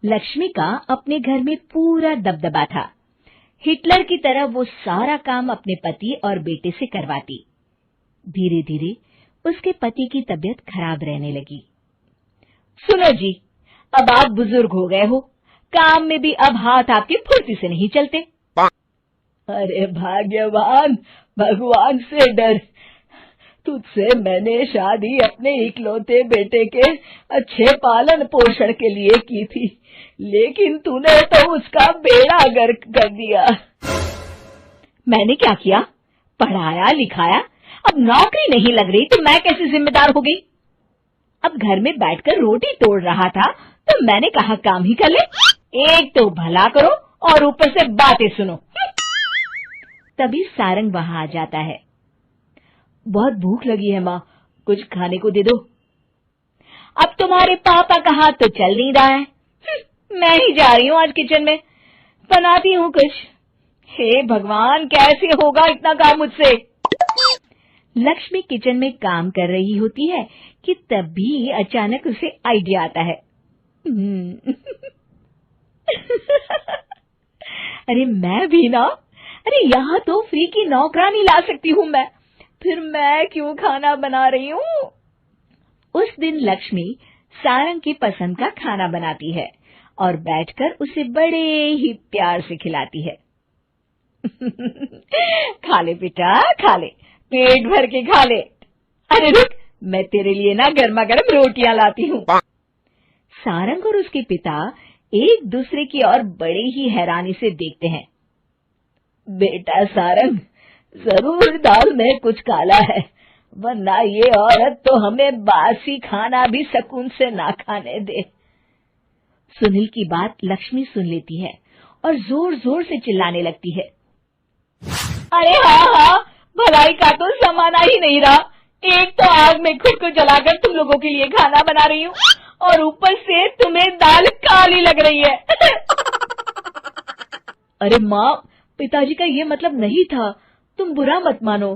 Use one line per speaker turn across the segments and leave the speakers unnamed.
लक्ष्मी का अपने घर में पूरा दबदबा था। हिटलर की तरह वो सारा काम अपने पति और बेटे से करवाती। धीरे धीरे उसके पति की तबीयत खराब रहने लगी। सुनो जी, अब आप बुजुर्ग हो गए हो, काम में भी अब हाथ आपके फुर्ती से नहीं चलते। अरे भाग्यवान, भगवान से डर। तुझसे मैंने शादी अपने इकलौते बेटे के अच्छे पालन पोषण के लिए की थी, लेकिन तूने तो उसका बेड़ा गर्क कर दिया। मैंने क्या किया? पढ़ाया लिखाया, अब नौकरी नहीं लग रही तो मैं कैसे जिम्मेदार हो गई? अब घर में बैठकर रोटी तोड़ रहा था तो मैंने कहा काम ही कर ले। एक तो भला करो और ऊपर से बातें सुनो। तभी सारंग वहां आ जाता है। बहुत भूख लगी है माँ, कुछ खाने को दे दो। अब तुम्हारे पापा का हाथ तो चल नहीं रहा है। मैं ही जा रही हूँ आज किचन में, बनाती हूँ कुछ। हे भगवान, कैसे होगा इतना काम मुझसे? लक्ष्मी किचन में काम कर रही होती है कि तभी अचानक उसे आइडिया आता है। अरे मैं भी ना, अरे यहाँ तो फ्री की नौकरानी ला सकती हूँ मैं, फिर मैं क्यों खाना बना रही हूँ? उस दिन लक्ष्मी सारंग की पसंद का खाना बनाती है और बैठकर उसे बड़े ही प्यार से खिलाती है। खा ले बेटा, खा ले, पेट भर के खा ले। अरे रुक, मैं तेरे लिए ना गर्मा गर्म रोटियां लाती हूँ। सारंग और उसके पिता एक दूसरे की ओर बड़े ही हैरानी से देखते हैं। बेटा सारंग, जरूर दाल में कुछ काला है, वरना ये औरत तो हमें बासी खाना भी सुकून से ना खाने दे। सुनील की बात लक्ष्मी सुन लेती है और जोर जोर से चिल्लाने लगती है। अरे हाँ, भलाई का तो जमाना ही नहीं रहा। एक तो आग में खुद को जलाकर तुम लोगों के लिए खाना बना रही हूँ और ऊपर से तुम्हें दाल काली लग रही है। अरे माँ, पिताजी का ये मतलब नहीं था, तुम बुरा मत मानो।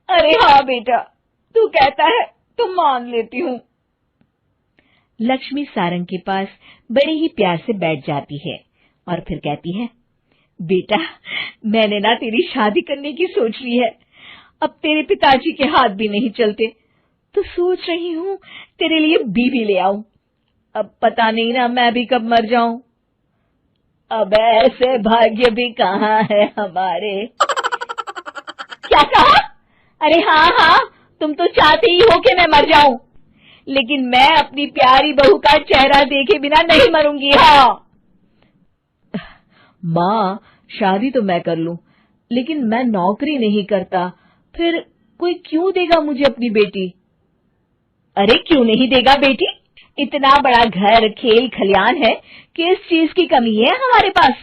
अरे हाँ बेटा, तू कहता है तो मान लेती हूँ। लक्ष्मी सारंग के पास बड़े ही प्यार से बैठ जाती है और फिर कहती है, बेटा मैंने ना तेरी शादी करने की सोच ली है। अब तेरे पिताजी के हाथ भी नहीं चलते तो सोच रही हूँ तेरे लिए बीवी ले आऊं। अब पता नहीं ना मैं भी कब मर जाऊं। अब ऐसे भाग्य भी कहाँ है हमारे। क्या कहा? अरे हाँ, तुम तो चाहते ही हो कि मैं मर जाऊं, लेकिन मैं अपनी प्यारी बहू का चेहरा देखे बिना नहीं मरूंगी। हाँ माँ, शादी तो मैं कर लूं, लेकिन मैं नौकरी नहीं करता, फिर कोई क्यों देगा मुझे अपनी बेटी? अरे क्यों नहीं देगा बेटी? इतना बड़ा घर, खेल खलियान है, किस चीज की कमी है हमारे पास?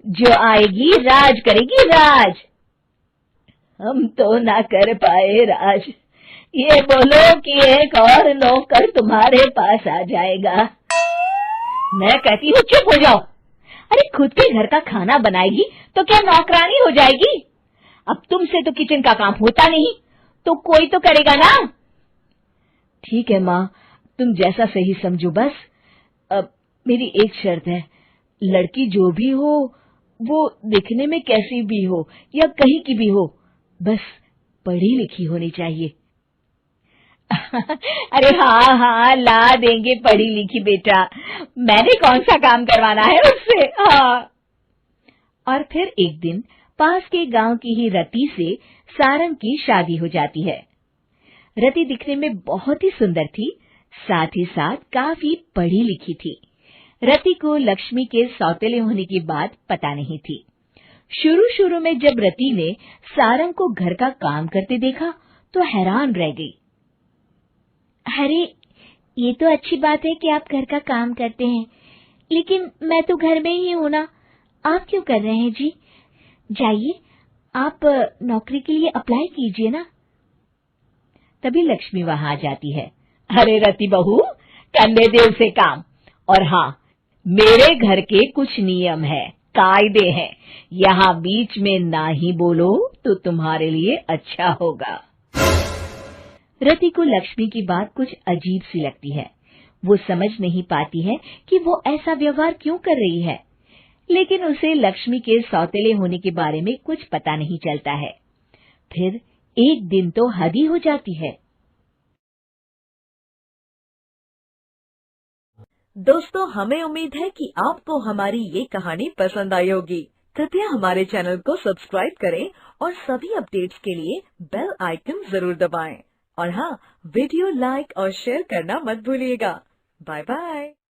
जो आएगी राज करेगी, राज। हम तो ना कर पाए राज, ये बोलो कि एक और नौकर तुम्हारे पास आ जाएगा। मैं कहती हूँ चुप हो जाओ। अरे खुद के घर का खाना बनाएगी तो क्या नौकरानी हो जाएगी? अब तुमसे तो किचन का काम होता नहीं, तो कोई तो करेगा ना। ठीक है माँ, तुम जैसा सही समझो बस। अब मेरी एक शर्त है, लड़की जो भी हो वो दिखने में कैसी भी हो या कहीं की भी हो, बस पढ़ी लिखी होनी चाहिए। अरे हाँ, ला देंगे पढ़ी लिखी बेटा, मैंने कौन सा काम करवाना है उससे। हाँ। और फिर एक दिन पास के गांव की ही रति से सारंग की शादी हो जाती है। रति दिखने में बहुत ही सुंदर थी, साथ ही साथ काफी पढ़ी लिखी थी। रति को लक्ष्मी के सौतेले होने की बात पता नहीं थी। शुरू में जब रति ने सारंग को घर का काम करते देखा तो हैरान रह गई। अरे ये तो अच्छी बात है कि आप घर का काम करते हैं, लेकिन मैं तो घर में ही हूं ना, आप क्यों कर रहे हैं जी? जाइए, आप नौकरी के लिए अप्लाई कीजिए ना। तभी लक्ष्मी वहां आ जाती है। अरे रति बहू, करने दे उसे काम। और हाँ, मेरे घर के कुछ नियम है, कायदे हैं, यहाँ बीच में ना ही बोलो तो तुम्हारे लिए अच्छा होगा। रति को लक्ष्मी की बात कुछ अजीब सी लगती है। वो समझ नहीं पाती है कि वो ऐसा व्यवहार क्यों कर रही है, लेकिन उसे लक्ष्मी के सौतेले होने के बारे में कुछ पता नहीं चलता है। फिर एक दिन तो हद ही हो जाती है।
दोस्तों, हमें उम्मीद है कि आपको हमारी ये कहानी पसंद आई होगी। कृपया हमारे चैनल को सब्सक्राइब करें और सभी अपडेट्स के लिए बेल आइकन जरूर दबाएं। और हाँ, वीडियो लाइक और शेयर करना मत भूलिएगा। Bye bye.